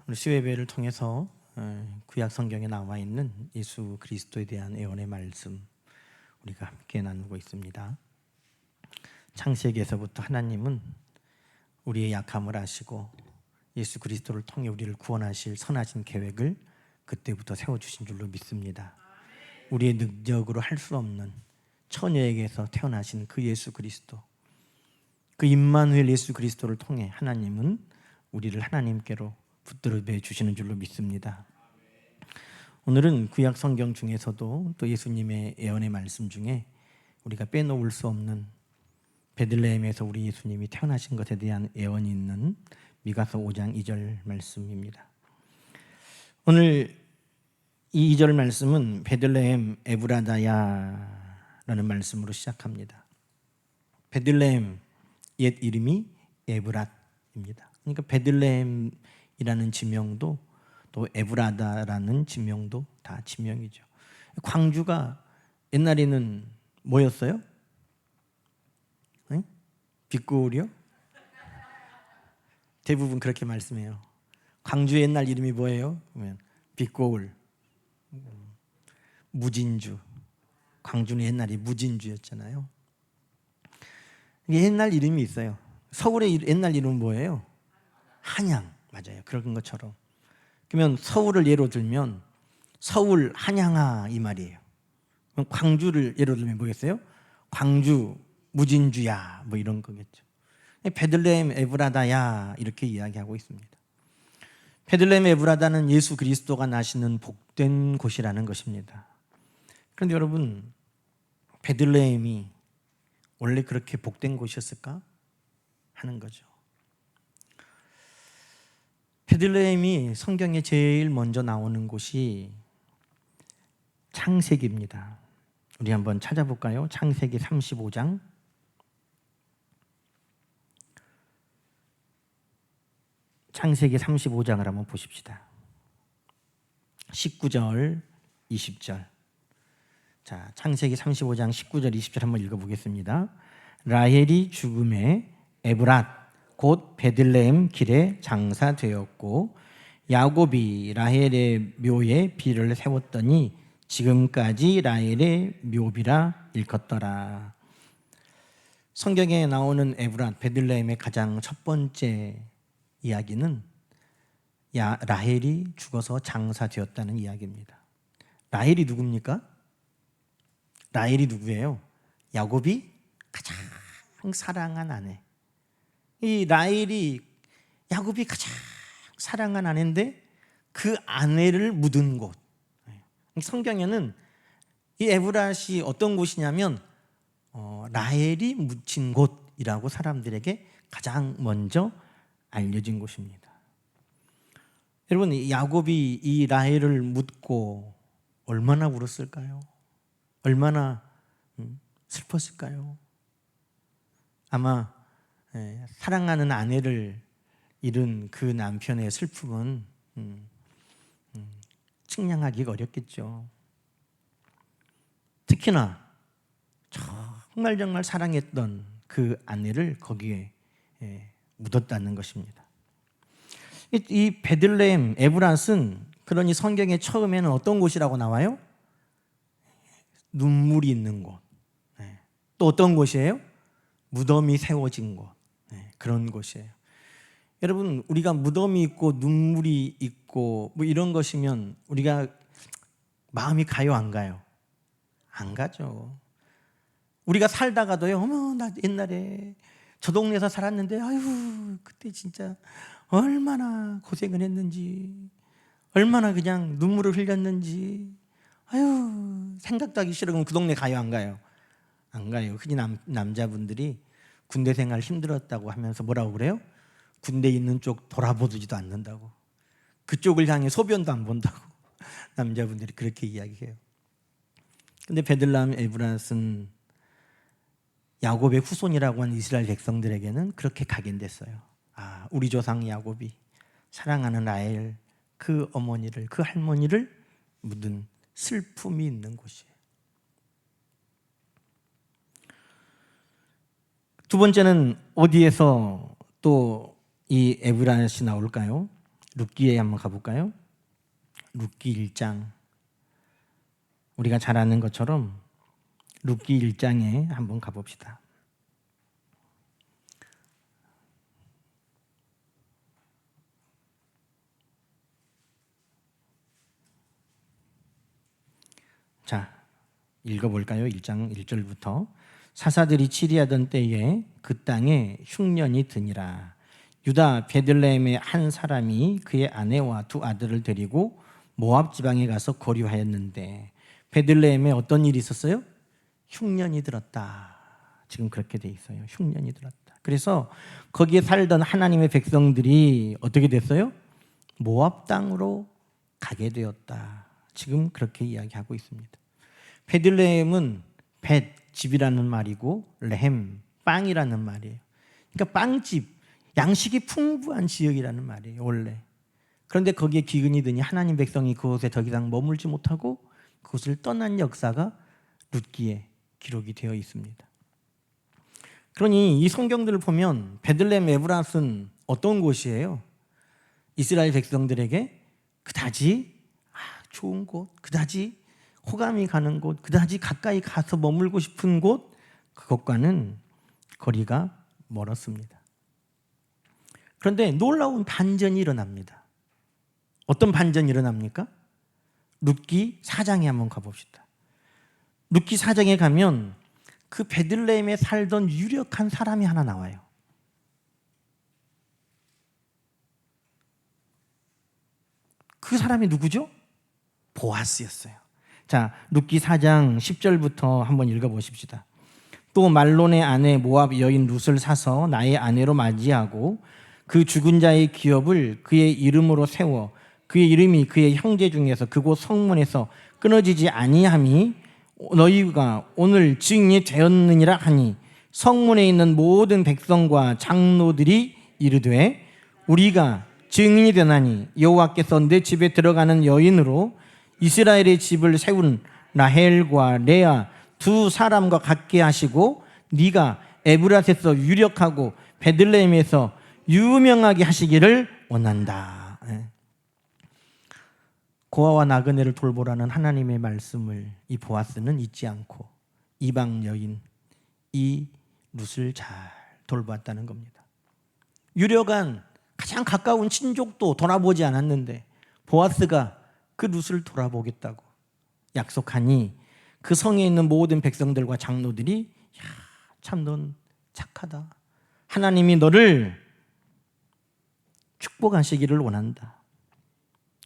우리 수요예배를 통해서 구약 성경에 나와 있는 예수 그리스도에 대한 예언의 말씀 우리가 함께 나누고 있습니다. 창세기에서부터 하나님은 우리의 약함을 아시고 예수 그리스도를 통해 우리를 구원하실 선하신 계획을 그때부터 세워주신 줄로 믿습니다. 우리의 능력으로 할 수 없는 처녀에게서 태어나신 그 예수 그리스도, 그 임마누엘 예수 그리스도를 통해 하나님은 우리를 하나님께로 붙들어 주시는 줄로 믿습니다. 오늘은 구약 성경 중에서도 또 예수님의 예언의 말씀 중에 우리가 빼놓을 수 없는 베들레헴에서 우리 예수님이 태어나신 것에 대한 예언이 있는 미가서 5장 2절 말씀입니다. 오늘 이 2절 말씀은 베들레헴 에브라다야라는 말씀으로 시작합니다. 베들레헴 옛 이름이 에브랏입니다. 그러니까 베들레헴이라는 지명도 또 에브라다라는 지명도 다 지명이죠. 광주가 옛날에는 뭐였어요? 네? 빗고을이요? 대부분 그렇게 말씀해요. 광주의 옛날 이름이 뭐예요? 그러면 빗고을, 무진주. 광주는 옛날에 무진주였잖아요. 이게 옛날 이름이 있어요. 서울의 옛날 이름은 뭐예요? 한양. 맞아요. 그런 것처럼. 그러면 서울을 예로 들면 서울 한양아 이 말이에요. 그럼 광주를 예로 들면 뭐겠어요? 광주 무진주야 뭐 이런 거겠죠. 베들레헴 에브라다야 이렇게 이야기하고 있습니다. 베들레헴 에브라다는 예수 그리스도가 나시는 복된 곳이라는 것입니다. 그런데 여러분, 베들레헴이 원래 그렇게 복된 곳이었을까 하는 거죠. 베들레헴이 성경에 제일 먼저 나오는 곳이 창세기입니다. 우리 한번 찾아볼까요? 창세기 35장. 창세기 35장을 한번 보십시다. 19절, 20절. 자, 창세기 35장 19절, 20절 한번 읽어보겠습니다. 라헬이 죽음에 에브랏 곧 베들레헴 길에 장사되었고 야곱이 라헬의 묘에 비를 세웠더니 지금까지 라헬의 묘비라 일컫더라. 성경에 나오는 에브랏 베들레헴의 가장 첫 번째 이야기는 라헬이 죽어서 장사되었다는 이야기입니다. 라헬이 누굽니까? 라헬이 누구예요? 야곱이 가장 사랑한 아내. 이 라헬이 야곱이 가장 사랑한 아내인데 그 아내를 묻은 곳. 성경에는 이 에브랏이 어떤 곳이냐면 라헬이 묻힌 곳이라고 사람들에게 가장 먼저 알려진 곳입니다. 여러분, 야곱이 이 라헬을 묻고 얼마나 울었을까요? 얼마나 슬펐을까요? 아마 사랑하는 아내를 잃은 그 남편의 슬픔은 측량하기가 어렵겠죠. 특히나 정말 사랑했던 그 아내를 거기에 묻었다는 것입니다. 이 베들레헴 에브랏은 그러니 성경의 처음에는 어떤 곳이라고 나와요? 눈물이 있는 곳. 또 어떤 곳이에요? 무덤이 세워진 곳. 그런 곳이에요. 여러분, 우리가 무덤이 있고 눈물이 있고 뭐 이런 것이면 우리가 마음이 가요, 안 가요? 안 가죠. 우리가 살다가도요, 어머, 나 옛날에 저 동네에서 살았는데 아유, 그때 진짜 얼마나 고생을 했는지, 얼마나 그냥 눈물을 흘렸는지, 아유, 생각도 하기 싫어. 그럼 그 동네 가요, 안 가요? 안 가요. 흔히 남자분들이 군대 생활 힘들었다고 하면서 뭐라고 그래요? 군대 있는 쪽 돌아보지도 않는다고. 그쪽을 향해 소변도 안 본다고 남자분들이 그렇게 이야기해요. 근데 베들레헴 에브랏은 야곱의 후손이라고 하는 이스라엘 백성들에게는 그렇게 각인됐어요. 아, 우리 조상 야곱이 사랑하는 라헬 그 어머니를, 그 할머니를 묻은 슬픔이 있는 곳이에요. 두 번째는 어디에서 또 이 에브랏이 나올까요? 룻기에 한번 가볼까요? 룻기 1장. 우리가 잘 아는 것처럼 룻기 1장에 한번 가봅시다. 자, 읽어볼까요? 1장 1절부터. 사사들이 치리하던 때에 그 땅에 흉년이 드니라. 유다 베들레헴의 한 사람이 그의 아내와 두 아들을 데리고 모압 지방에 가서 거류하였는데 베들레헴에 어떤 일이 있었어요? 흉년이 들었다. 지금 그렇게 돼 있어요. 흉년이 들었다. 그래서 거기에 살던 하나님의 백성들이 어떻게 됐어요? 모압 땅으로 가게 되었다. 지금 그렇게 이야기하고 있습니다. 베들레헴은 벳, 집이라는 말이고 레헴, 빵이라는 말이에요. 그러니까 빵집, 양식이 풍부한 지역이라는 말이에요, 원래. 그런데 거기에 기근이 드니 하나님 백성이 그곳에 더 이상 머물지 못하고 그곳을 떠난 역사가 룻기에 기록이 되어 있습니다. 그러니 이 성경들을 보면 베들레헴 에브랏은 어떤 곳이에요? 이스라엘 백성들에게 그다지 좋은 곳, 그다지 호감이 가는 곳, 그다지 가까이 가서 머물고 싶은 곳, 그것과는 거리가 멀었습니다. 그런데 놀라운 반전이 일어납니다. 어떤 반전이 일어납니까? 룻기 4장에 한번 가봅시다. 룻기 4장에 가면 그 베들레헴에 살던 유력한 사람이 하나 나와요. 그 사람이 누구죠? 보아스였어요. 자, 룻기 4장 10절부터 한번 읽어보십시다. 또 말론의 아내 모압 여인 룻을 사서 나의 아내로 맞이하고 그 죽은 자의 기업을 그의 이름으로 세워 그의 이름이 그의 형제 중에서 그곳 성문에서 끊어지지 아니함이 너희가 오늘 증인이 되었느니라 하니 성문에 있는 모든 백성과 장로들이 이르되 우리가 증인이 되나니 여호와께서 내 집에 들어가는 여인으로 이스라엘의 집을 세운 라헬과 레아 두 사람과 같게 하시고 네가 에브랏에서 유력하고 베들레헴에서 유명하게 하시기를 원한다. 고아와 나그네를 돌보라는 하나님의 말씀을 이 보아스는 잊지 않고 이방 여인 이 룻을 잘 돌봤다는 겁니다. 유력한 가장 가까운 친족도 돌아보지 않았는데 보아스가 그 룻을 돌아보겠다고 약속하니 그 성에 있는 모든 백성들과 장로들이 참 넌 착하다. 하나님이 너를 축복하시기를 원한다.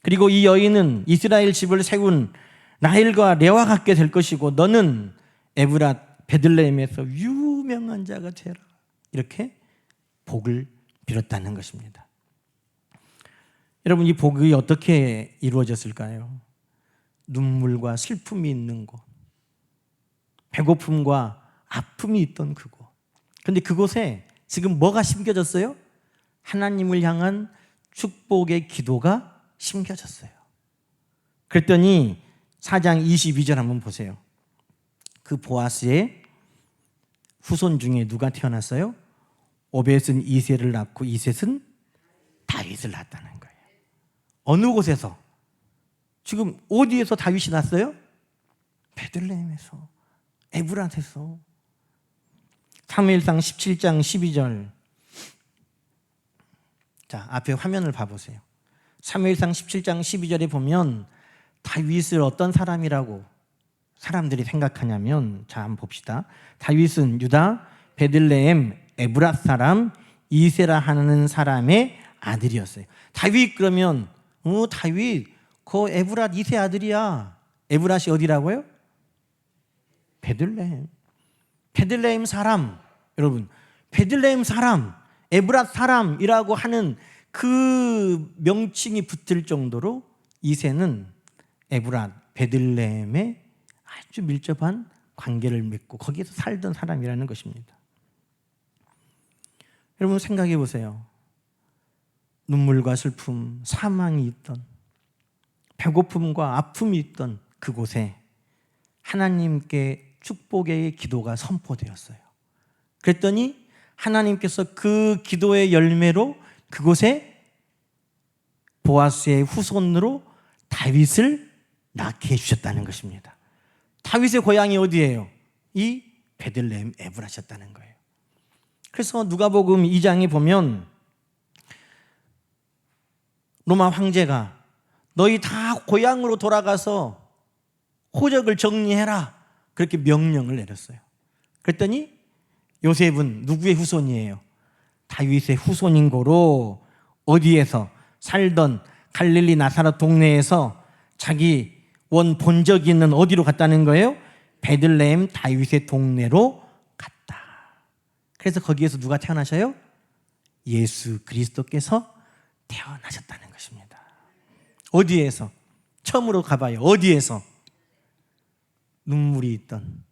그리고 이 여인은 이스라엘 집을 세운 라헬과 레와 같게 될 것이고 너는 에브랏 베들레헴에서 유명한 자가 되라. 이렇게 복을 빌었다는 것입니다. 여러분, 이 복이 어떻게 이루어졌을까요? 눈물과 슬픔이 있는 곳, 배고픔과 아픔이 있던 그곳. 그런데 그곳에 지금 뭐가 심겨졌어요? 하나님을 향한 축복의 기도가 심겨졌어요. 그랬더니 4장 22절 한번 보세요. 그 보아스의 후손 중에 누가 태어났어요? 오벳은 이새를 낳고 이셋은 다윗을 낳았다는 거예요. 어느 곳에서? 지금 어디에서 다윗이 났어요? 베들레헴에서, 에브랏에서. 사무엘상 17장 12절. 자, 앞에 화면을 봐보세요. 사무엘상 17장 12절에 보면 다윗을 어떤 사람이라고 사람들이 생각하냐면, 자, 한번 봅시다. 다윗은 유다 베들레헴 에브랏 사람 이세라 하는 사람의 아들이었어요. 다윗 그러면 다윗 그 에브랏 이세 아들이야. 에브랏이 어디라고요? 베들레헴. 베들레헴 사람. 여러분, 베들레헴 사람, 에브랏 사람이라고 하는 그 명칭이 붙을 정도로 이세는 에브랏 베들레헴에 아주 밀접한 관계를 맺고 거기에서 살던 사람이라는 것입니다. 여러분 생각해 보세요. 눈물과 슬픔, 사망이 있던, 배고픔과 아픔이 있던 그곳에 하나님께 축복의 기도가 선포되었어요. 그랬더니 하나님께서 그 기도의 열매로 그곳에 보아스의 후손으로 다윗을 낳게 해주셨다는 것입니다. 다윗의 고향이 어디예요? 이 베들레헴 에브라셨다는 거예요. 그래서 누가복음 2장에 보면 로마 황제가 너희 다 고향으로 돌아가서 호적을 정리해라, 그렇게 명령을 내렸어요. 그랬더니 요셉은 누구의 후손이에요? 다윗의 후손인 거로 어디에서 살던 갈릴리 나사렛 동네에서 자기 원 본적이 있는 어디로 갔다는 거예요? 베들레헴 다윗의 동네로 갔다. 그래서 거기에서 누가 태어나셔요? 예수 그리스도께서 태어나셨다는 것입니다. 어디에서? 처음으로 가봐요. 어디에서? 눈물이 있던,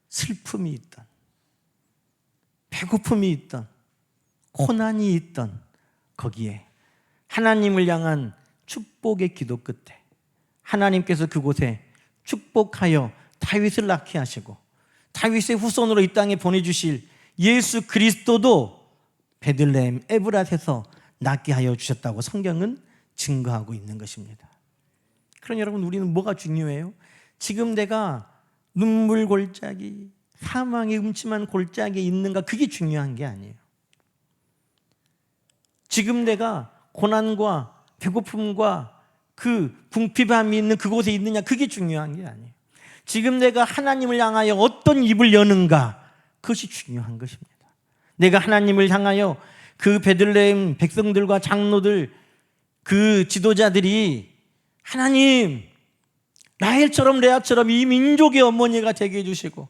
슬픔이 있던, 배고픔이 있던, 고난이 있던 거기에 하나님을 향한 축복의 기도 끝에 하나님께서 그곳에 축복하여 다윗을 낳게 하시고 다윗의 후손으로 이 땅에 보내주실 예수 그리스도도 베들레헴 에브랏에서 낳게 하여 주셨다고 성경은 증거하고 있는 것입니다. 그러니 여러분, 우리는 뭐가 중요해요? 지금 내가 눈물 골짜기, 사망의 음침한 골짜기에 있는가, 그게 중요한 게 아니에요. 지금 내가 고난과 배고픔과 그 궁핍함이 있는 그곳에 있느냐, 그게 중요한 게 아니에요. 지금 내가 하나님을 향하여 어떤 입을 여는가, 그것이 중요한 것입니다. 내가 하나님을 향하여 그 베들레헴 백성들과 장로들, 그 지도자들이 하나님, 라헬처럼 레아처럼 이 민족의 어머니가 되게 해주시고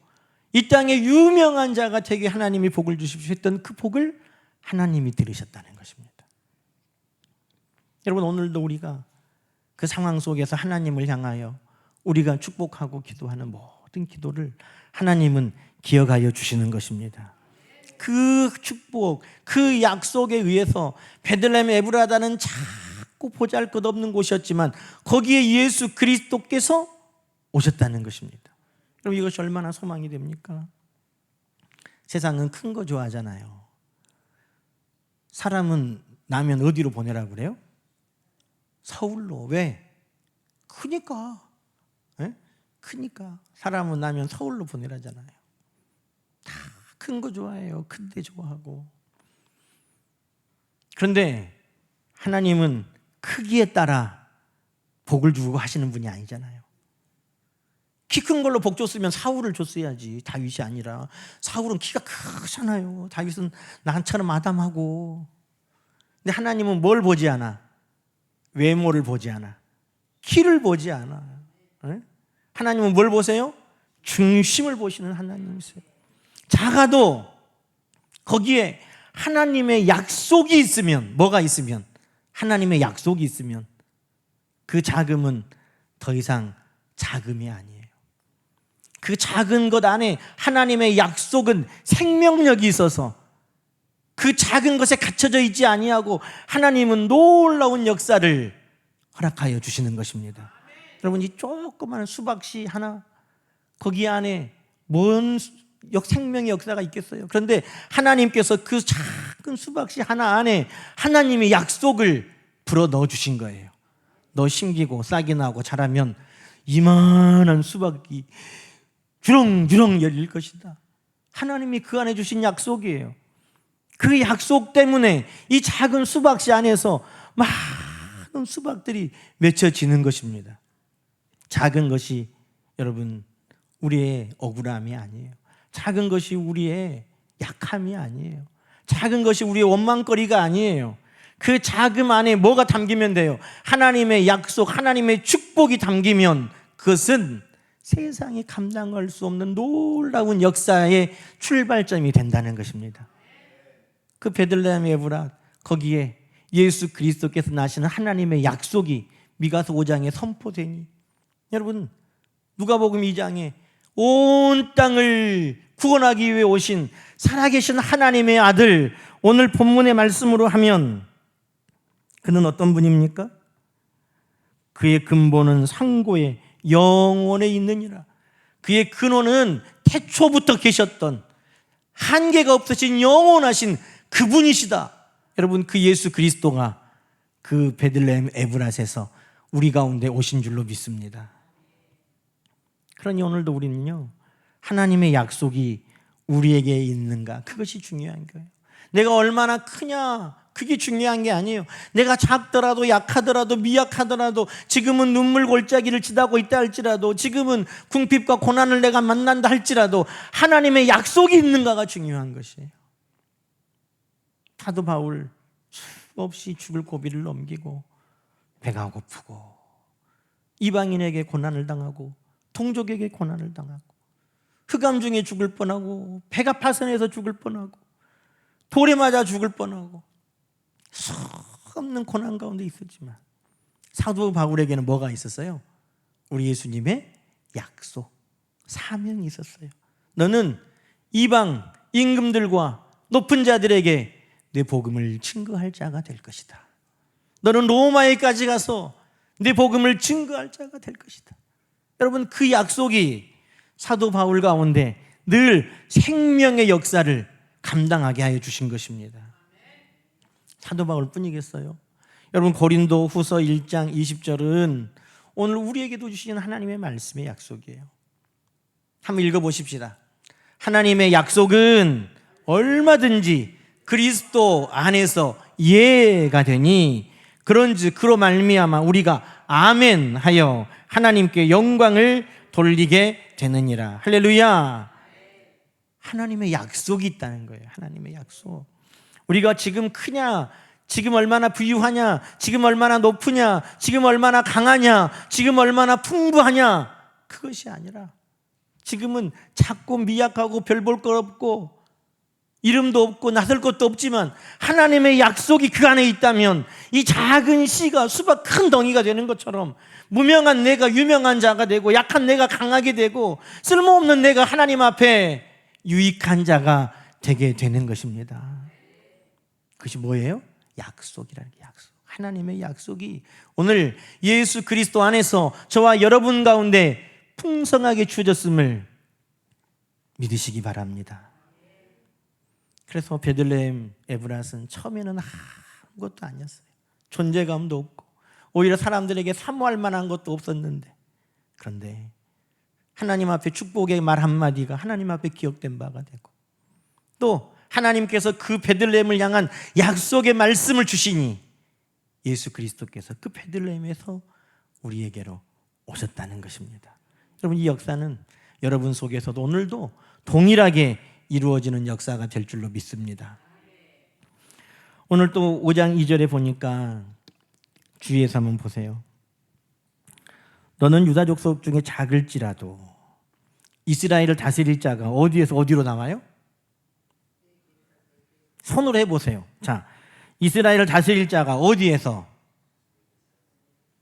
이 땅에 유명한 자가 되게 하나님이 복을 주십시오 했던 그 복을 하나님이 들으셨다는 것입니다. 여러분, 오늘도 우리가 그 상황 속에서 하나님을 향하여 우리가 축복하고 기도하는 모든 기도를 하나님은 기억하여 주시는 것입니다. 그 축복, 그 약속에 의해서 베들레헴 에브라다는 자꾸 보잘것없는 곳이었지만 거기에 예수 그리스도께서 오셨다는 것입니다. 그럼 이것이 얼마나 소망이 됩니까? 세상은 큰 거 좋아하잖아요. 사람은 나면 어디로 보내라고 그래요? 서울로. 왜? 크니까. 크니까. 사람은 나면 서울로 보내라잖아요. 다 큰 거 좋아해요. 큰 데 좋아하고. 그런데 하나님은 크기에 따라 복을 주고 하시는 분이 아니잖아요. 키 큰 걸로 복 줬으면 사울을 줬어야지, 다윗이 아니라. 사울은 키가 크잖아요. 다윗은 나처럼 아담하고. 근데 하나님은 뭘 보지 않아? 외모를 보지 않아. 키를 보지 않아. 하나님은 뭘 보세요? 중심을 보시는 하나님이세요. 작아도 거기에 하나님의 약속이 있으면, 뭐가 있으면? 하나님의 약속이 있으면 그 작음은 더 이상 작음이 아니에요. 그 작은 것 안에 하나님의 약속은 생명력이 있어서 그 작은 것에 갇혀져 있지 아니하고 하나님은 놀라운 역사를 허락하여 주시는 것입니다. 여러분, 이 조그마한 수박씨 하나, 거기 안에 뭔 생명의 역사가 있겠어요? 그런데 하나님께서 그 작은 수박씨 하나 안에 하나님의 약속을 불어 넣어 주신 거예요. 너 심기고 싹이 나고 자라면 이만한 수박이 주렁주렁 열릴 것이다. 하나님이 그 안에 주신 약속이에요. 그 약속 때문에 이 작은 수박씨 안에서 많은 수박들이 맺혀지는 것입니다. 작은 것이 여러분 우리의 억울함이 아니에요. 작은 것이 우리의 약함이 아니에요. 작은 것이 우리의 원망거리가 아니에요. 그 작음 안에 뭐가 담기면 돼요? 하나님의 약속, 하나님의 축복이 담기면 그것은 세상이 감당할 수 없는 놀라운 역사의 출발점이 된다는 것입니다. 그 베들레헴 에브랏, 거기에 예수 그리스도께서 나시는 하나님의 약속이 미가서 5장에 선포되니, 여러분 누가복음 2장에 온 땅을 구원하기 위해 오신 살아계신 하나님의 아들, 오늘 본문의 말씀으로 하면 그는 어떤 분입니까? 그의 근본은 상고의 영원에 있느니라. 그의 근원은 태초부터 계셨던 한계가 없으신 영원하신 그분이시다. 여러분, 그 예수 그리스도가 그 베들레헴 에브랏에서 우리 가운데 오신 줄로 믿습니다. 그러니 오늘도 우리는요, 하나님의 약속이 우리에게 있는가, 그것이 중요한 거예요. 내가 얼마나 크냐, 그게 중요한 게 아니에요. 내가 작더라도 약하더라도 미약하더라도, 지금은 눈물 골짜기를 지나고 있다 할지라도, 지금은 궁핍과 고난을 내가 만난다 할지라도 하나님의 약속이 있는가가 중요한 것이에요. 사도 바울 수없이 죽을 고비를 넘기고 배가 고프고 이방인에게 고난을 당하고 동족에게 고난을 당하고 흑암 중에 죽을 뻔하고 배가 파선해서 죽을 뻔하고 돌에 맞아 죽을 뻔하고 수없는 고난 가운데 있었지만 사도 바울에게는 뭐가 있었어요? 우리 예수님의 약속, 사명이 있었어요. 너는 이방 임금들과 높은 자들에게 내 복음을 증거할 자가 될 것이다. 너는 로마에까지 가서 내 복음을 증거할 자가 될 것이다. 여러분, 그 약속이 사도 바울 가운데 늘 생명의 역사를 감당하게 하여 주신 것입니다. 사도 바울 뿐이겠어요? 여러분, 고린도 후서 1장 20절은 오늘 우리에게도 주신 하나님의 말씀의 약속이에요. 한번 읽어보십시다. 하나님의 약속은 얼마든지 그리스도 안에서 예가 되니 그런즉 그로 말미암아 우리가 아멘 하여 하나님께 영광을 돌리게 되느니라. 할렐루야. 하나님의 약속이 있다는 거예요. 하나님의 약속. 우리가 지금 크냐, 지금 얼마나 부유하냐, 지금 얼마나 높으냐, 지금 얼마나 강하냐, 지금 얼마나 풍부하냐, 그것이 아니라 지금은 작고 미약하고 별 볼 것 없고 이름도 없고 나설 것도 없지만 하나님의 약속이 그 안에 있다면 이 작은 씨가 수박 큰 덩이가 되는 것처럼 무명한 내가 유명한 자가 되고 약한 내가 강하게 되고 쓸모없는 내가 하나님 앞에 유익한 자가 되게 되는 것입니다. 그것이 뭐예요? 약속이라는 게, 약속. 하나님의 약속이 오늘 예수 그리스도 안에서 저와 여러분 가운데 풍성하게 주어졌음을 믿으시기 바랍니다. 그래서 베들레헴 에브랏은 처음에는 아무것도 아니었어요. 존재감도 없고 오히려 사람들에게 사모할 만한 것도 없었는데, 그런데 하나님 앞에 축복의 말 한마디가 하나님 앞에 기억된 바가 되고, 또 하나님께서 그 베들레헴을 향한 약속의 말씀을 주시니 예수 그리스도께서 그 베들레헴에서 우리에게로 오셨다는 것입니다. 여러분, 이 역사는 여러분 속에서도 오늘도 동일하게 이루어지는 역사가 될 줄로 믿습니다. 오늘 또 5장 2절에 보니까 주의해서 한번 보세요. 너는 유다 족속 중에 작을지라도 이스라엘을 다스릴 자가 어디에서 어디로 나와요? 손으로 해보세요. 자, 이스라엘을 다스릴 자가 어디에서?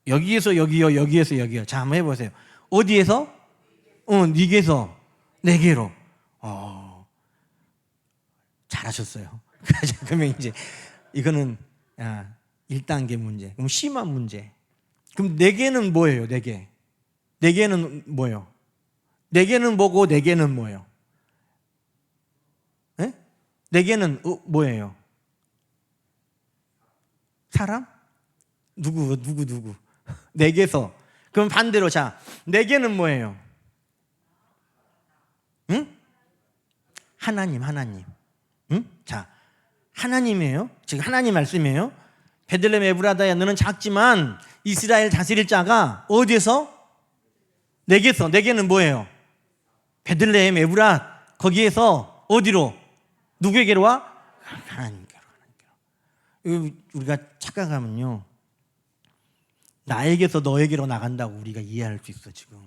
여기에서 여기요, 여기에서 여기요. 자, 한번 해보세요. 어디에서? 네게서 내게로. 잘하셨어요. 그러면 이제 이거는 1단계 문제. 그럼 심한 문제. 그럼 내게는 뭐예요? 내게. 내게는 뭐예요? 내게는 뭐고 내게는 뭐예요? 네? 내게는 뭐예요? 사람? 누구? 내게서. 그럼 반대로, 자, 내게는 뭐예요? 응? 하나님. 응? 자, 하나님이에요. 지금 하나님 말씀이에요. 베들레헴 에브라다야, 너는 작지만 이스라엘 다스릴 자가 어디에서? 내게서. 내게는 뭐예요? 베들레헴 에브랏. 거기에서 어디로? 누구에게로 와? 하나님께로. 우리가 착각하면요, 나에게서 너에게로 나간다고 우리가 이해할 수 있어. 지금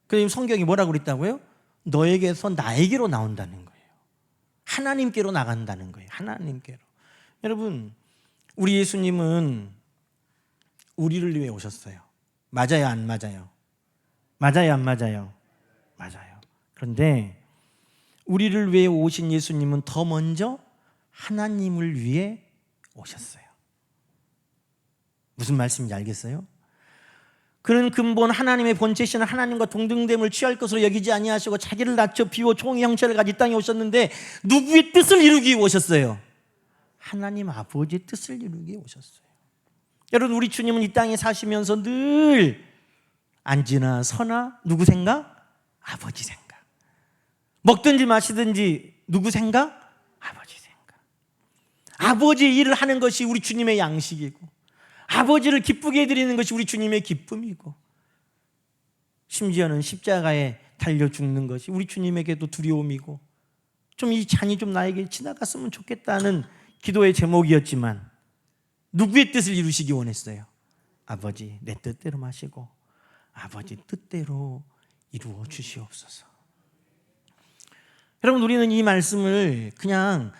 그럼 성경이 뭐라고 그랬다고요? 너에게서 나에게로 나온다는 거예요. 하나님께로 나간다는 거예요. 하나님께로. 여러분, 우리 예수님은 우리를 위해 오셨어요. 맞아요, 안 맞아요? 맞아요, 안 맞아요? 맞아요. 그런데 우리를 위해 오신 예수님은 더 먼저 하나님을 위해 오셨어요. 무슨 말씀인지 알겠어요? 그는 근본 하나님의 본체시는 하나님과 동등됨을 취할 것으로 여기지 아니하시고 자기를 낮춰 비워 종의 형체를 가진 땅에 오셨는데 누구의 뜻을 이루기 위해 오셨어요? 하나님 아버지의 뜻을 이루게 오셨어요. 여러분, 우리 주님은 이 땅에 사시면서 늘 안지나 서나 누구 생각? 아버지 생각. 먹든지 마시든지 누구 생각? 아버지 생각. 아버지의 일을 하는 것이 우리 주님의 양식이고, 아버지를 기쁘게 해드리는 것이 우리 주님의 기쁨이고, 심지어는 십자가에 달려 죽는 것이 우리 주님에게도 두려움이고, 좀 이 잔이 좀 나에게 지나갔으면 좋겠다는 기도의 제목이었지만 누구의 뜻을 이루시기 원했어요? 아버지, 내 뜻대로 마시고 아버지 뜻대로 이루어 주시옵소서. 여러분, 우리는 이 말씀을 그냥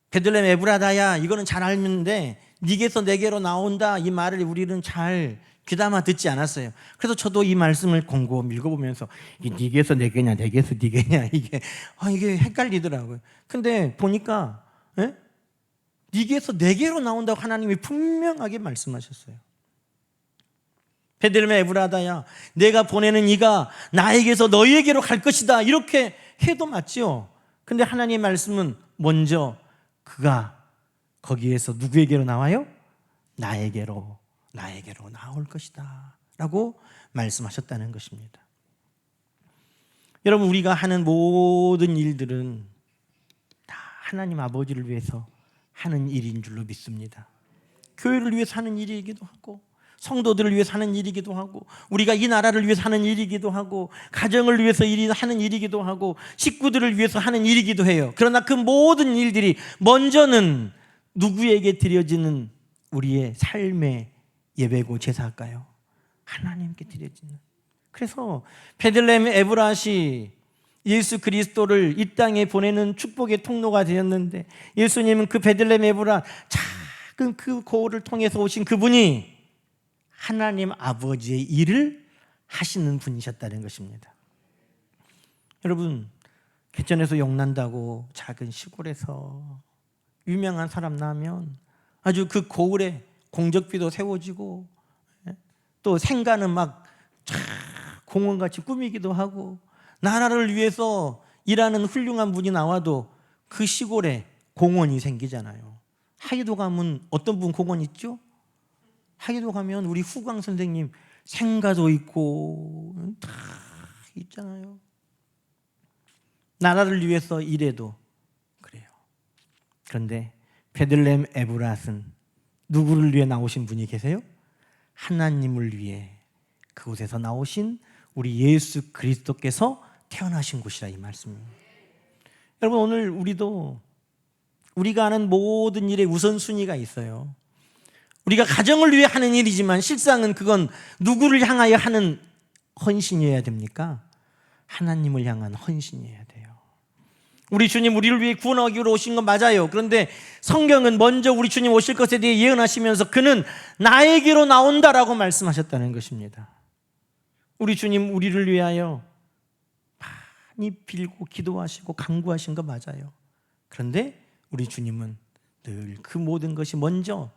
베들레헴 에브라다야 이거는 잘 알는데 네게서 내게로 나온다 이 말을 우리는 잘 귀담아 듣지 않았어요. 그래서 저도 이 말씀을 곰곰이 읽어보면서 네게서 내게냐 내게서 네게냐 이게 헷갈리더라고요. 근데 보니까 네게서 내게로 나온다고 하나님이 분명하게 말씀하셨어요. 베들레헴 에브라다야, 내가 보내는 이가 나에게서 너희에게로 갈 것이다, 이렇게 해도 맞지요. 근데 하나님의 말씀은 먼저 그가 거기에서 누구에게로 나와요? 나에게로 나올 것이다 라고 말씀하셨다는 것입니다. 여러분, 우리가 하는 모든 일들은 다 하나님 아버지를 위해서 하는 일인 줄로 믿습니다. 교회를 위해서 하는 일이기도 하고, 성도들을 위해서 하는 일이기도 하고, 우리가 이 나라를 위해서 하는 일이기도 하고, 가정을 위해서 하는 일이기도 하고, 식구들을 위해서 하는 일이기도 해요. 그러나 그 모든 일들이 먼저는 누구에게 드려지는 우리의 삶의 예배고 제사일까요? 하나님께 드려지는. 그래서 베들레헴 에브라시 예수 그리스도를 이 땅에 보내는 축복의 통로가 되었는데, 예수님은 그 베들레헴 에브라 작은 그 고을을 통해서 오신 그분이 하나님 아버지의 일을 하시는 분이셨다는 것입니다. 여러분, 개천에서 용난다고 작은 시골에서 유명한 사람 나면 아주 그 고을에 공적비도 세워지고, 또 생가는 막 공원같이 꾸미기도 하고, 나라를 위해서 일하는 훌륭한 분이 나와도 그 시골에 공원이 생기잖아요. 하기도 가면 어떤 분 공원 있죠? 하기도 가면 우리 후광 선생님 생가도 있고 다 있잖아요. 나라를 위해서 일해도 그래요. 그런데 베들레헴 에브랏은 누구를 위해 나오신 분이 계세요? 하나님을 위해 그곳에서 나오신 우리 예수 그리스도께서 태어나신 곳이라 이 말씀입니다. 여러분, 오늘 우리가 하는 모든 일에 우선순위가 있어요. 우리가 가정을 위해 하는 일이지만 실상은 그건 누구를 향하여 하는 헌신이어야 됩니까? 하나님을 향한 헌신이어야 돼요. 우리 주님 우리를 위해 구원하기 위해 오신 건 맞아요. 그런데 성경은 먼저 우리 주님 오실 것에 대해 예언하시면서 그는 나에게로 나온다라고 말씀하셨다는 것입니다. 우리 주님 우리를 위하여 많이 빌고 기도하시고 간구하신 거 맞아요. 그런데 우리 주님은 늘 그 모든 것이 먼저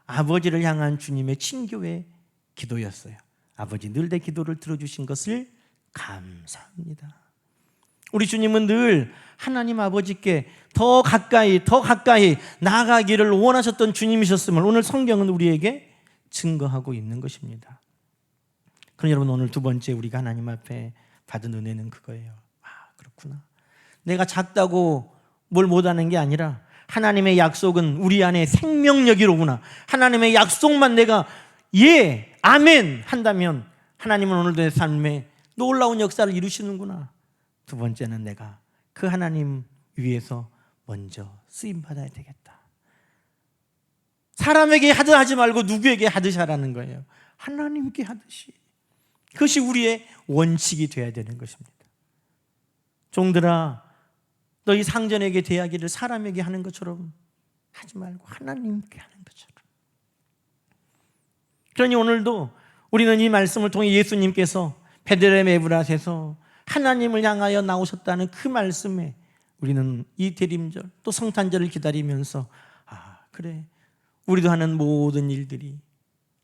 아버지를 향한 주님의 친교의 기도였어요. 아버지, 늘 내 기도를 들어주신 것을 감사합니다. 우리 주님은 늘 하나님 아버지께 더 가까이 나아가기를 원하셨던 주님이셨음을 오늘 성경은 우리에게 증거하고 있는 것입니다. 그럼 여러분, 오늘 두 번째 우리가 하나님 앞에 받은 은혜는 그거예요. 그렇구나. 내가 작다고 뭘 못하는 게 아니라 하나님의 약속은 우리 안에 생명력이로구나. 하나님의 약속만 내가 예, 아멘 한다면 하나님은 오늘도 내 삶에 놀라운 역사를 이루시는구나. 두 번째는 내가 그 하나님 위해서 먼저 쓰임받아야 되겠다. 사람에게 하듯 말고 누구에게 하듯이 하라는 거예요. 하나님께 하듯이. 그것이 우리의 원칙이 되어야 되는 것입니다. 종들아, 너희 상전에게 대하기를 사람에게 하는 것처럼 하지 말고 하나님께 하는 것처럼. 그러니 오늘도 우리는 이 말씀을 통해 예수님께서 베들레헴 에브랏에서 하나님을 향하여 나오셨다는 그 말씀에 우리는 이 대림절 또 성탄절을 기다리면서 그래, 우리도 하는 모든 일들이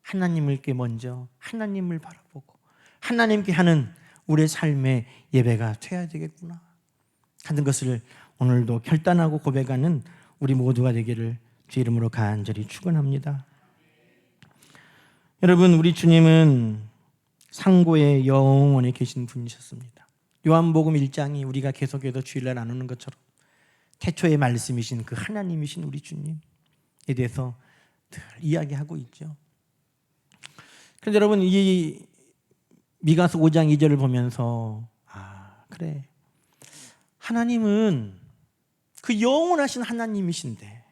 하나님께 먼저 하나님을 바라보고 하나님께 하는 우리의 삶의 예배가 되어야 되겠구나 하는 것을 오늘도 결단하고 고백하는 우리 모두가 되기를 주 이름으로 간절히 축원합니다. 여러분, 우리 주님은 상고의 영원에 계신 분이셨습니다. 요한복음 1장이 우리가 계속해서 주일날 나누는 것처럼 태초의 말씀이신 그 하나님이신 우리 주님에 대해서 늘 이야기하고 있죠. 그런데 여러분, 이 미가서 5장 2절을 보면서 그래, 하나님은 그 영원하신 하나님이신데,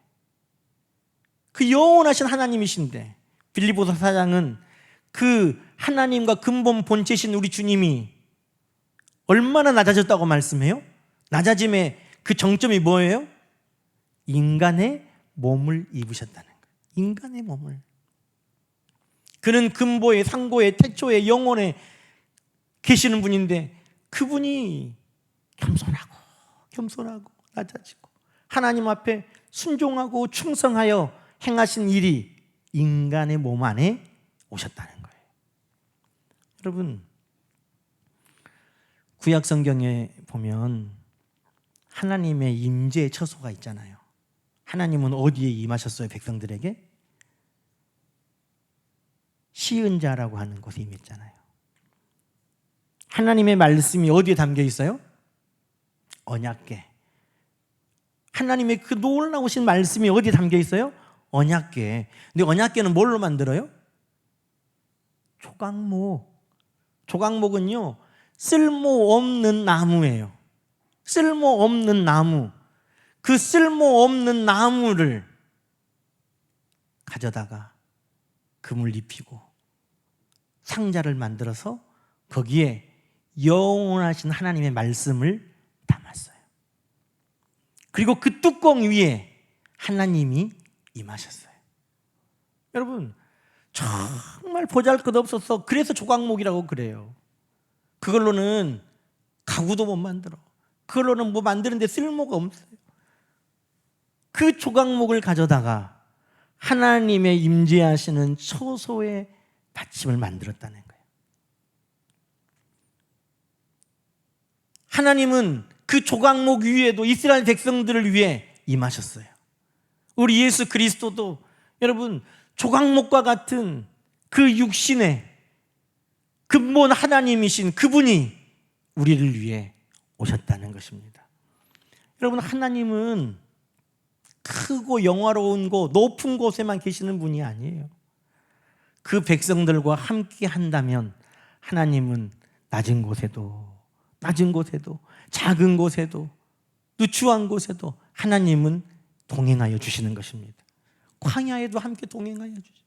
그 영원하신 하나님이신데, 빌립보서 4장은 그 하나님과 근본 본체신 우리 주님이 얼마나 낮아졌다고 말씀해요? 낮아짐의 그 정점이 뭐예요? 인간의 몸을 입으셨다는 거예요. 인간의 몸을. 그는 근보의 상고의 태초의 영혼에 계시는 분인데 그분이 겸손하고 낮아지고 하나님 앞에 순종하고 충성하여 행하신 일이 인간의 몸 안에 오셨다는 거예요. 여러분, 구약 성경에 보면 하나님의 임재 처소가 있잖아요. 하나님은 어디에 임하셨어요? 백성들에게? 시은자라고 하는 곳에 임했잖아요. 하나님의 말씀이 어디에 담겨 있어요? 언약궤. 하나님의 그 놀라우신 말씀이 어디에 담겨 있어요? 언약궤. 근데 언약궤는 뭘로 만들어요? 조각목은요, 쓸모없는 나무예요. 쓸모없는 나무. 그 쓸모없는 나무를 가져다가 금을 입히고 상자를 만들어서 거기에 영원하신 하나님의 말씀을 담았어요. 그리고 그 뚜껑 위에 하나님이 임하셨어요. 여러분, 정말 보잘것없어서 그래서 조각목이라고 그래요. 그걸로는 가구도 못 만들어. 그걸로는 뭐 만드는데 쓸모가 없어요. 그 조각목을 가져다가 하나님의 임재하시는 처소의 받침을 만들었다는 거예요. 하나님은 그 조각목 위에도 이스라엘 백성들을 위해 임하셨어요. 우리 예수 그리스도도 여러분, 조각목과 같은 그 육신의 근본 하나님이신 그분이 우리를 위해 오셨다는 것입니다. 여러분, 하나님은 크고 영화로운 곳, 높은 곳에만 계시는 분이 아니에요. 그 백성들과 함께 한다면 하나님은 낮은 곳에도 작은 곳에도 누추한 곳에도 하나님은 동행하여 주시는 것입니다. 광야에도 함께 동행하여 주셔요.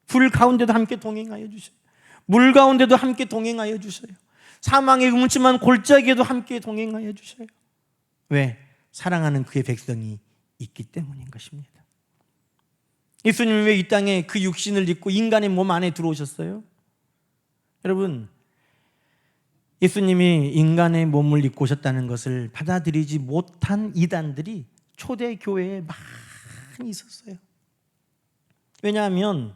불 가운데도 함께 동행하여 주셔요. 물 가운데도 함께 동행하여 주셔요. 사망의 음침한 골짜기에도 함께 동행하여 주셔요. 왜? 사랑하는 그의 백성이 있기 때문인 것입니다. 예수님이 왜 이 땅에 그 육신을 입고 인간의 몸 안에 들어오셨어요? 여러분, 예수님이 인간의 몸을 입고 오셨다는 것을 받아들이지 못한 이단들이 초대 교회에 많이 있었어요. 왜냐하면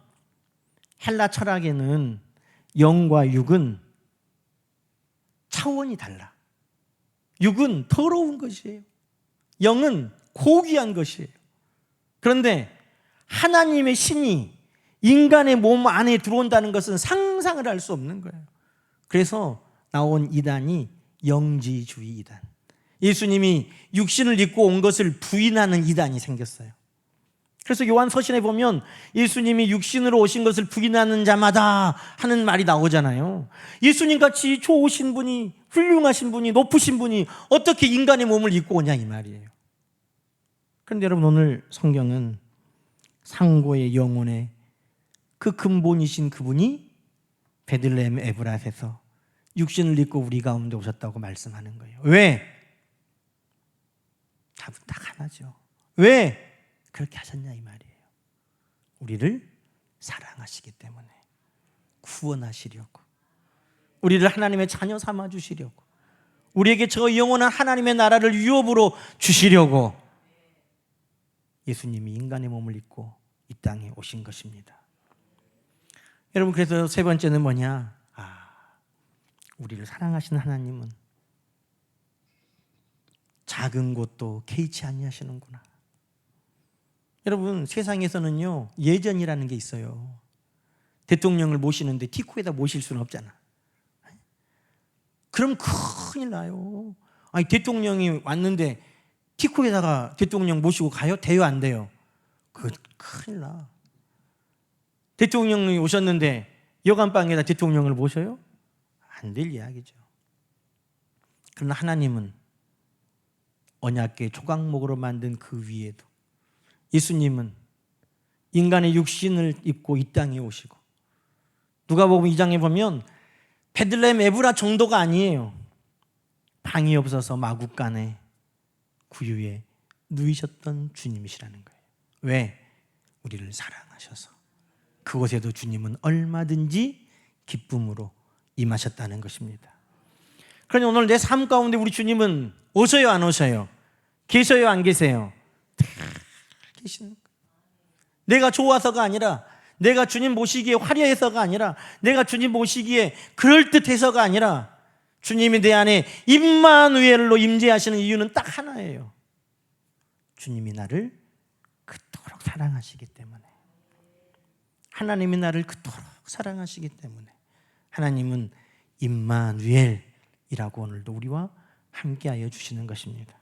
헬라 철학에는 영과 육은 차원이 달라. 육은 더러운 것이에요. 영은 고귀한 것이에요. 그런데 하나님의 신이 인간의 몸 안에 들어온다는 것은 상상을 할 수 없는 거예요. 그래서 나온 이단이 영지주의 이단. 예수님이 육신을 입고 온 것을 부인하는 이단이 생겼어요. 그래서 요한 서신에 보면 예수님이 육신으로 오신 것을 부인하는 자마다 하는 말이 나오잖아요. 예수님 같이 좋으신 분이, 훌륭하신 분이, 높으신 분이 어떻게 인간의 몸을 입고 오냐 이 말이에요. 그런데 여러분, 오늘 성경은 상고의 영혼의 그 근본이신 그분이 베들레헴 에브라스에서 육신을 입고 우리 가운데 오셨다고 말씀하는 거예요. 왜? 답은 딱 하나죠. 왜 그렇게 하셨냐 이 말이에요. 우리를 사랑하시기 때문에, 구원하시려고, 우리를 하나님의 자녀 삼아 주시려고, 우리에게 저 영원한 하나님의 나라를 유업으로 주시려고 예수님이 인간의 몸을 입고 이 땅에 오신 것입니다. 여러분, 그래서 세 번째는 뭐냐? 우리를 사랑하시는 하나님은 작은 것도 개의치 아니하시는구나. 여러분, 세상에서는요 예전이라는 게 있어요. 대통령을 모시는데 티코에다 모실 수는 없잖아. 그럼 큰일 나요. 아니, 대통령이 왔는데 티코에다가 대통령 모시고 가요? 돼요, 안 돼요? 큰일 나. 대통령이 오셨는데 여관방에다 대통령을 모셔요? 안 될 이야기죠. 그러나 하나님은 언약궤 조각목으로 만든 그 위에도, 예수님은 인간의 육신을 입고 이 땅에 오시고, 누가복음 2장에 보면 베들레헴 에브라 정도가 아니에요. 방이 없어서 마구간에 구유에 누이셨던 주님이시라는 거예요. 왜? 우리를 사랑하셔서. 그곳에도 주님은 얼마든지 기쁨으로 임하셨다는 것입니다. 그러니 오늘 내 삶 가운데 우리 주님은 오셔요, 안 오셔요? 계셔요, 안 계세요? 다 계시는 거예요. 내가 좋아서가 아니라, 내가 주님 모시기에 화려해서가 아니라, 내가 주님 모시기에 그럴듯해서가 아니라, 주님이 내 안에 임마누엘로 임재하시는 이유는 딱 하나예요. 주님이 나를 그토록 사랑하시기 때문에. 하나님이 나를 그토록 사랑하시기 때문에 하나님은 임마누엘이라고 오늘도 우리와 함께하여 주시는 것입니다.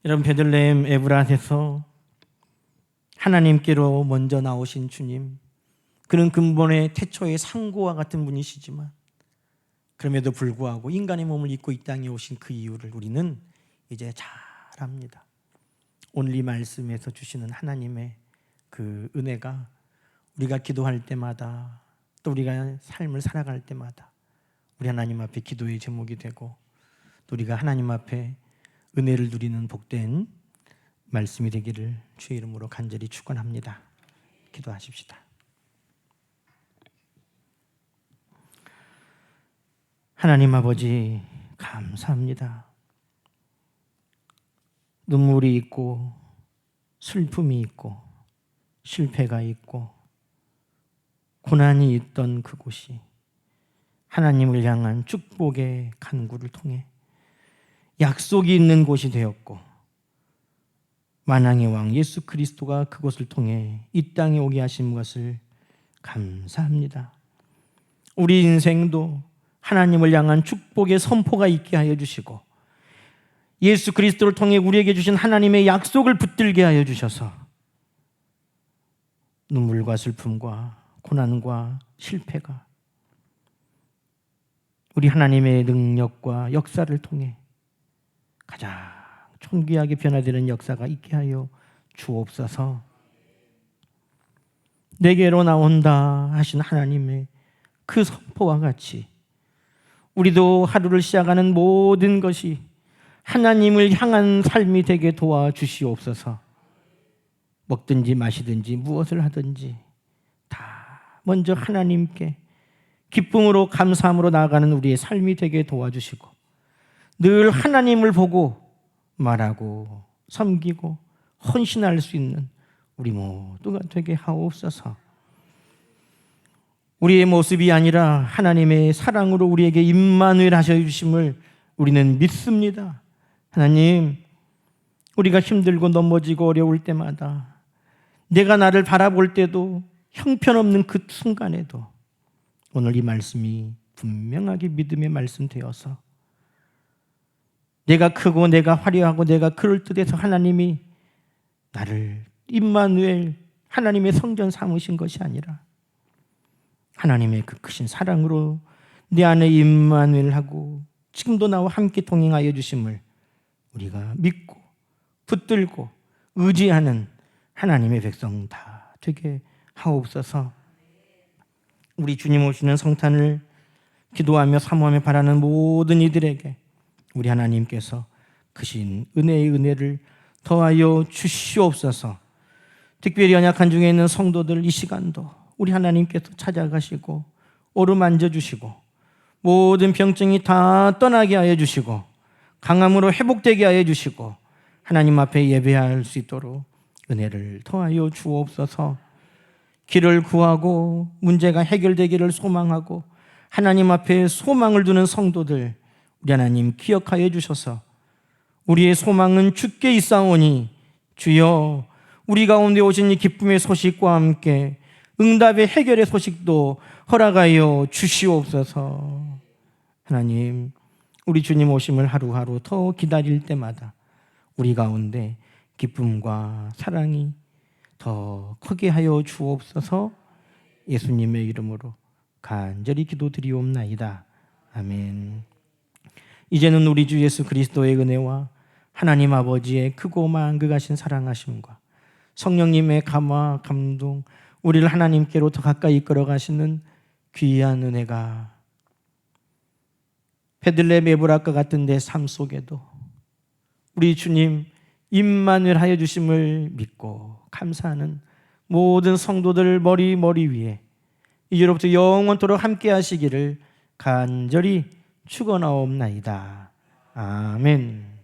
여러분, 베들레헴 에브라에서 하나님께로 먼저 나오신 주님, 그는 근본의 태초의 상고와 같은 분이시지만 그럼에도 불구하고 인간의 몸을 입고 이 땅에 오신 그 이유를 우리는 이제 잘 압니다. 오늘 이 말씀에서 주시는 하나님의 그 은혜가 우리가 기도할 때마다, 또 우리가 삶을 살아갈 때마다 우리 하나님 앞에 기도의 제목이 되고, 또 우리가 하나님 앞에 은혜를 누리는 복된 말씀이 되기를 주의 이름으로 간절히 축원합니다. 기도하십시다. 하나님 아버지, 감사합니다. 눈물이 있고 슬픔이 있고 실패가 있고 고난이 있던 그곳이 하나님을 향한 축복의 간구를 통해 약속이 있는 곳이 되었고, 만왕의 왕 예수 그리스도가 그곳을 통해 이 땅에 오게 하신 것을 감사합니다. 우리 인생도 하나님을 향한 축복의 선포가 있게 하여 주시고, 예수 그리스도를 통해 우리에게 주신 하나님의 약속을 붙들게 하여 주셔서 눈물과 슬픔과 고난과 실패가 우리 하나님의 능력과 역사를 통해 가장 존귀하게 변화되는 역사가 있게 하여 주옵소서. 내게로 나온다 하신 하나님의 그 선포와 같이 우리도 하루를 시작하는 모든 것이 하나님을 향한 삶이 되게 도와주시옵소서. 먹든지 마시든지 무엇을 하든지 다 먼저 하나님께 기쁨으로 감사함으로 나아가는 우리의 삶이 되게 도와주시고, 늘 하나님을 보고 말하고 섬기고 헌신할 수 있는 우리 모두가 되게 하옵소서. 우리의 모습이 아니라 하나님의 사랑으로 우리에게 임마누엘 하셔 주심을 우리는 믿습니다. 하나님, 우리가 힘들고 넘어지고 어려울 때마다, 내가 나를 바라볼 때도 형편없는 그 순간에도 오늘 이 말씀이 분명하게 믿음의 말씀 되어서 내가 크고 내가 화려하고 내가 그럴듯해서 하나님이 나를 임마누엘, 하나님의 성전 삼으신 것이 아니라 하나님의 그 크신 사랑으로 내 안에 임마누엘하고 지금도 나와 함께 동행하여 주심을 우리가 믿고 붙들고 의지하는 하나님의 백성 다 되게 하옵소서. 우리 주님 오시는 성탄을 기도하며 사모하며 바라는 모든 이들에게 우리 하나님께서 크신 은혜의 은혜를 더하여 주시옵소서. 특별히 연약한 중에 있는 성도들 이 시간도 우리 하나님께서 찾아가시고 어루만져 주시고 모든 병증이 다 떠나게 하여 주시고 강함으로 회복되게 하여 주시고 하나님 앞에 예배할 수 있도록 은혜를 더하여 주옵소서. 길을 구하고 문제가 해결되기를 소망하고 하나님 앞에 소망을 두는 성도들 우리 하나님 기억하여 주셔서 우리의 소망은 주께 있사오니 주여 우리 가운데 오신 이 기쁨의 소식과 함께 응답의 해결의 소식도 허락하여 주시옵소서. 하나님, 우리 주님 오심을 하루하루 더 기다릴 때마다 우리 가운데 기쁨과 사랑이 더 크게 하여 주옵소서. 예수님의 이름으로 간절히 기도드리옵나이다. 아멘. 이제는 우리 주 예수 그리스도의 은혜와 하나님 아버지의 크고 만극하신 사랑하심과 성령님의 감화 감동, 우리를 하나님께로 더 가까이 이끌어가시는 귀한 은혜가 베들레헴 에브라과 같은 내 삶 속에도 우리 주님 임만을 하여 주심을 믿고 감사하는 모든 성도들 머리 위에 이제로부터 영원토록 함께 하시기를 간절히 축원하옵나이다. 아멘.